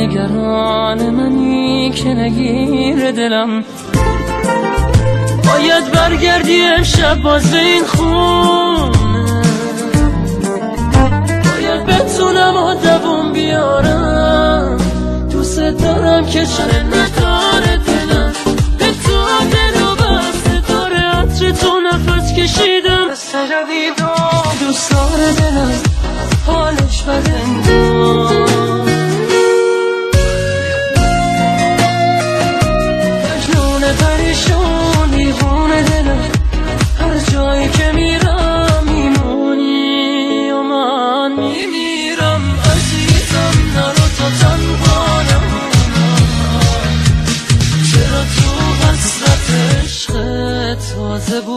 نگران منی که نگیر دلم. باید برگردی امشب باز به این خونه، باید بتونم و دووم بیارم. دوست دارم که چاره نداره دلم، به تو دل و بسته داره عطر تو نفس کشیدم. دوست داره دلم حالش بده مجنون پریشون دیوونه دلم، هر جایی که میرم میمونی و من میمیرم. عزیزم نرو تا تنها نمونم، چرا تو حسرت عشقت تازه بود